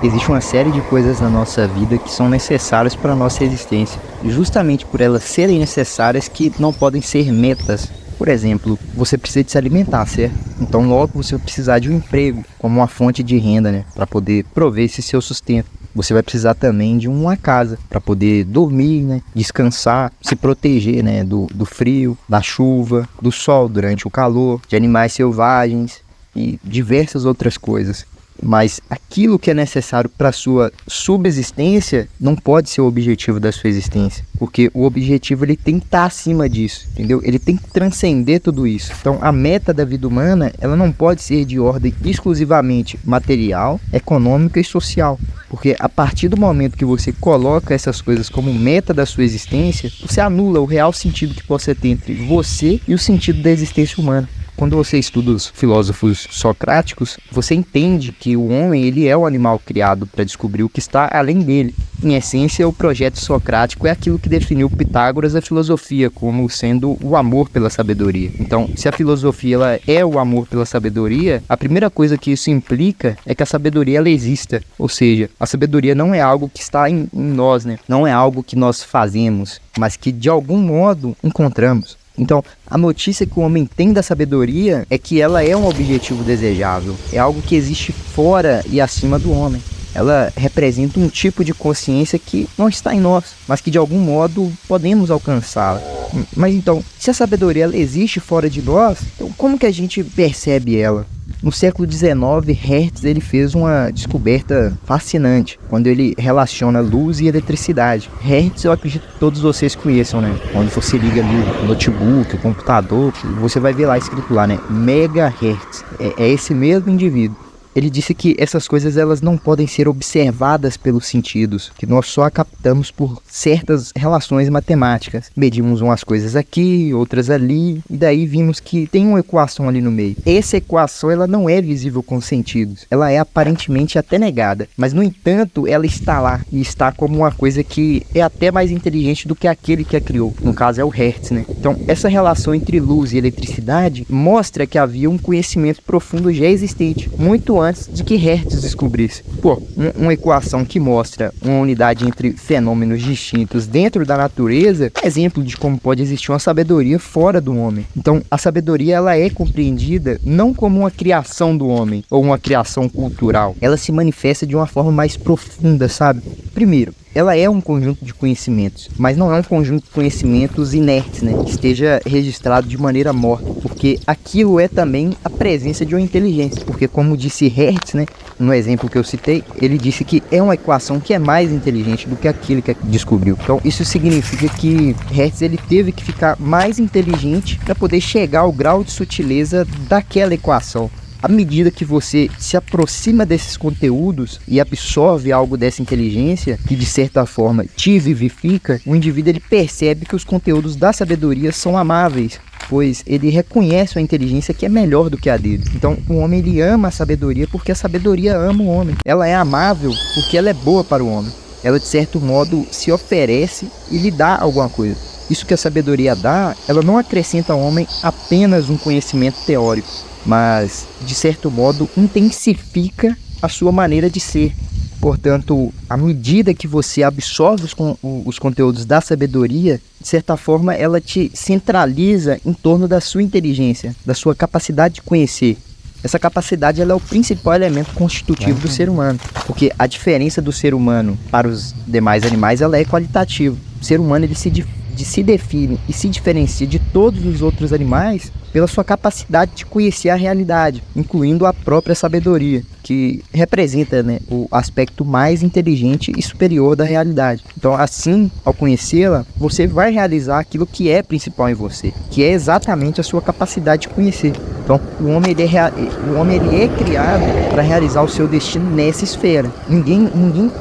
existe uma série de coisas na nossa vida que são necessárias para a nossa existência. E justamente por elas serem necessárias que não podem ser metas. Por exemplo, você precisa de se alimentar, certo? Então logo você vai precisar de um emprego como uma fonte de renda, né? Para poder prover esse seu sustento. Você vai precisar também de uma casa para poder dormir, né? Descansar, se proteger, né? Do frio, da chuva, do sol durante o calor, de animais selvagens e diversas outras coisas. Mas aquilo que é necessário para a sua subsistência não pode ser o objetivo da sua existência. Porque o objetivo ele tem que estar acima disso, entendeu? Ele tem que transcender tudo isso. Então a meta da vida humana, ela não pode ser de ordem exclusivamente material, econômica e social. Porque a partir do momento que você coloca essas coisas como meta da sua existência, você anula o real sentido que possa ter entre você e o sentido da existência humana. Quando você estuda os filósofos socráticos, você entende que o homem ele é o animal criado para descobrir o que está além dele. Em essência, o projeto socrático é aquilo que definiu Pitágoras a filosofia como sendo o amor pela sabedoria. Então, se a filosofia ela é o amor pela sabedoria, a primeira coisa que isso implica é que a sabedoria ela exista. Ou seja, a sabedoria não é algo que está em nós, né? Não é algo que nós fazemos, mas que de algum modo encontramos. Então, a notícia que o homem tem da sabedoria é que ela é um objetivo desejável, é algo que existe fora e acima do homem. Ela representa um tipo de consciência que não está em nós, mas que de algum modo podemos alcançá-la. Mas então, se a sabedoria ela existe fora de nós, então como que a gente percebe ela? No século XIX, Hertz ele fez uma descoberta fascinante, quando ele relaciona luz e eletricidade. Hertz eu acredito que todos vocês conheçam, né? Quando você liga ali o notebook, o computador, você vai ver lá escrito lá, né? Megahertz. É esse mesmo indivíduo. Ele disse que essas coisas elas não podem ser observadas pelos sentidos, que nós só a captamos por certas relações matemáticas. Medimos umas coisas aqui, outras ali, e daí vimos que tem uma equação ali no meio. Essa equação ela não é visível com os sentidos, ela é aparentemente até negada, mas no entanto ela está lá, e está como uma coisa que é até mais inteligente do que aquele que a criou, no caso é o Hertz, né? Então essa relação entre luz e eletricidade mostra que havia um conhecimento profundo já existente, muito antes de que Hertz descobrisse. Uma equação que mostra uma unidade entre fenômenos distintos dentro da natureza é exemplo de como pode existir uma sabedoria fora do homem. Então, a sabedoria ela é compreendida não como uma criação do homem ou uma criação cultural. Ela se manifesta de uma forma mais profunda, sabe? Primeiro, ela é um conjunto de conhecimentos, mas não é um conjunto de conhecimentos inertes, né? Que esteja registrado de maneira morta, porque aquilo é também a presença de uma inteligência, porque como disse Hertz, né? No exemplo que eu citei, ele disse que é uma equação que é mais inteligente do que aquele que descobriu. Então isso significa que Hertz ele teve que ficar mais inteligente para poder chegar ao grau de sutileza daquela equação. À medida que você se aproxima desses conteúdos e absorve algo dessa inteligência, que de certa forma te vivifica, o indivíduo ele percebe que os conteúdos da sabedoria são amáveis, pois ele reconhece a inteligência que é melhor do que a dele. Então o homem ele ama a sabedoria porque a sabedoria ama o homem. Ela é amável porque ela é boa para o homem. Ela de certo modo se oferece e lhe dá alguma coisa. Isso que a sabedoria dá, ela não acrescenta ao homem apenas um conhecimento teórico, mas, de certo modo, intensifica a sua maneira de ser. Portanto, à medida que você absorve os conteúdos da sabedoria, de certa forma, ela te centraliza em torno da sua inteligência, da sua capacidade de conhecer. Essa capacidade ela é o principal elemento constitutivo do ser humano, porque a diferença do ser humano para os demais animais ela é qualitativa. O ser humano ele se define e se diferencia de todos os outros animais pela sua capacidade de conhecer a realidade, incluindo a própria sabedoria, que representa, né, o aspecto mais inteligente e superior da realidade. Então, assim, ao conhecê-la, você vai realizar aquilo que é principal em você, que é exatamente a sua capacidade de conhecer. Então, o homem ele é criado para realizar o seu destino nessa esfera. Ninguém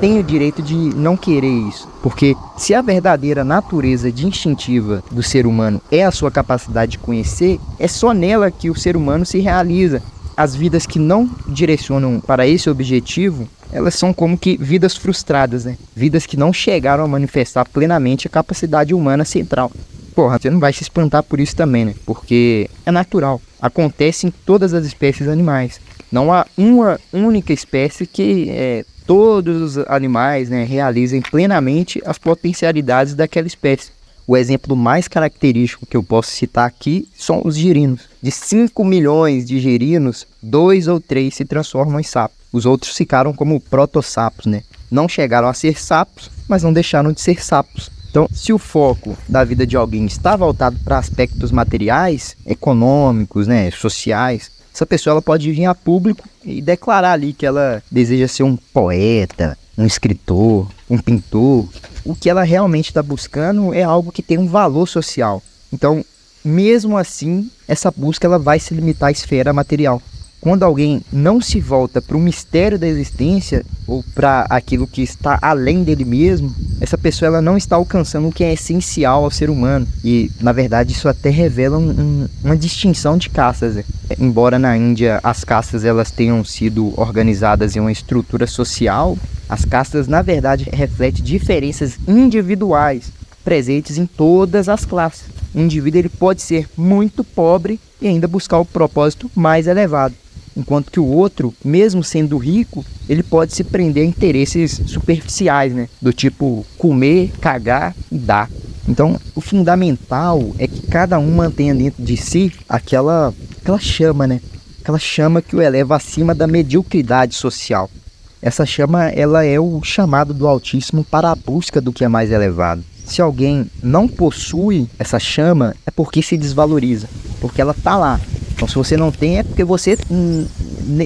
tem o direito de não querer isso. Porque se a verdadeira natureza instintiva do ser humano é a sua capacidade de conhecer, é só nela que o ser humano se realiza. As vidas que não direcionam para esse objetivo, elas são como que vidas frustradas, né? Vidas que não chegaram a manifestar plenamente a capacidade humana central. Você não vai se espantar por isso também, né? Porque é natural. Acontece em todas as espécies animais. Não há uma única espécie que todos os animais, né, realizem plenamente as potencialidades daquela espécie. O exemplo mais característico que eu posso citar aqui são os girinos. De 5 milhões de girinos, 2 ou 3 se transformam em sapos. Os outros ficaram como protossapos, né? Não chegaram a ser sapos, mas não deixaram de ser sapos. Então, se o foco da vida de alguém está voltado para aspectos materiais, econômicos, né, sociais, essa pessoa ela pode vir a público e declarar ali que ela deseja ser um poeta, um escritor, um pintor. O que ela realmente está buscando é algo que tem um valor social. Então, mesmo assim, essa busca ela vai se limitar à esfera material. Quando alguém não se volta para o mistério da existência ou para aquilo que está além dele mesmo, essa pessoa ela não está alcançando o que é essencial ao ser humano. E, na verdade, isso até revela uma distinção de castas. Embora na Índia as castas elas tenham sido organizadas em uma estrutura social, as castas, na verdade, refletem diferenças individuais presentes em todas as classes. O indivíduo ele pode ser muito pobre e ainda buscar o propósito mais elevado. Enquanto que o outro, mesmo sendo rico, ele pode se prender a interesses superficiais, né? Do tipo comer, cagar e dar. Então, o fundamental é que cada um mantenha dentro de si aquela chama, né? Aquela chama que o eleva acima da mediocridade social. Essa chama, ela é o chamado do Altíssimo para a busca do que é mais elevado. Se alguém não possui essa chama, é porque se desvaloriza, porque ela está lá. Então, se você não tem, é porque você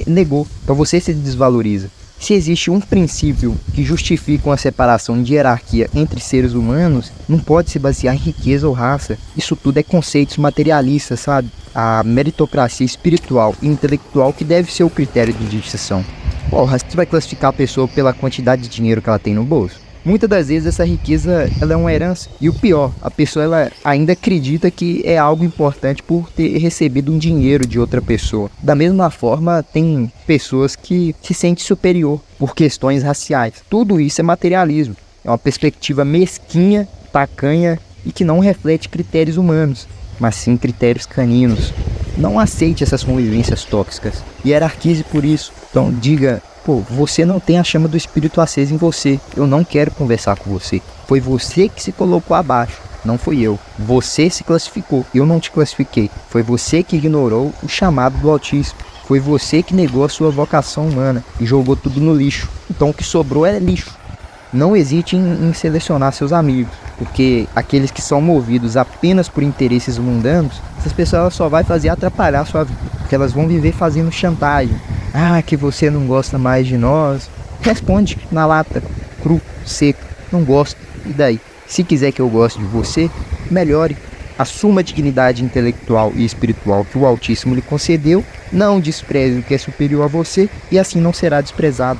negou. Então, você se desvaloriza. Se existe um princípio que justifica uma separação de hierarquia entre seres humanos, não pode se basear em riqueza ou raça. Isso tudo é conceitos materialistas, sabe? A meritocracia espiritual e intelectual que deve ser o critério de distinção. Porra, você vai classificar a pessoa pela quantidade de dinheiro que ela tem no bolso? Muitas das vezes essa riqueza ela é uma herança. E o pior, a pessoa ela ainda acredita que é algo importante por ter recebido um dinheiro de outra pessoa. Da mesma forma, tem pessoas que se sentem superior por questões raciais. Tudo isso é materialismo. É uma perspectiva mesquinha, tacanha e que não reflete critérios humanos, mas sim critérios caninos. Não aceite essas convivências tóxicas. Hierarquize por isso. Então diga: pô, você não tem a chama do espírito acesa em você. Eu não quero conversar com você. Foi você que se colocou abaixo, não fui eu. Você se classificou, eu não te classifiquei. Foi você que ignorou o chamado do Altíssimo. Foi você que negou a sua vocação humana e jogou tudo no lixo. Então o que sobrou é lixo. Não hesite em selecionar seus amigos, porque aqueles que são movidos apenas por interesses mundanos, essas pessoas elas só vão fazer atrapalhar a sua vida, porque elas vão viver fazendo chantagem. Ah, que você não gosta mais de nós. Responde na lata, cru, seco, não gosto. E daí? Se quiser que eu goste de você, melhore. Assuma a dignidade intelectual e espiritual que o Altíssimo lhe concedeu, não despreze o que é superior a você e assim não será desprezado.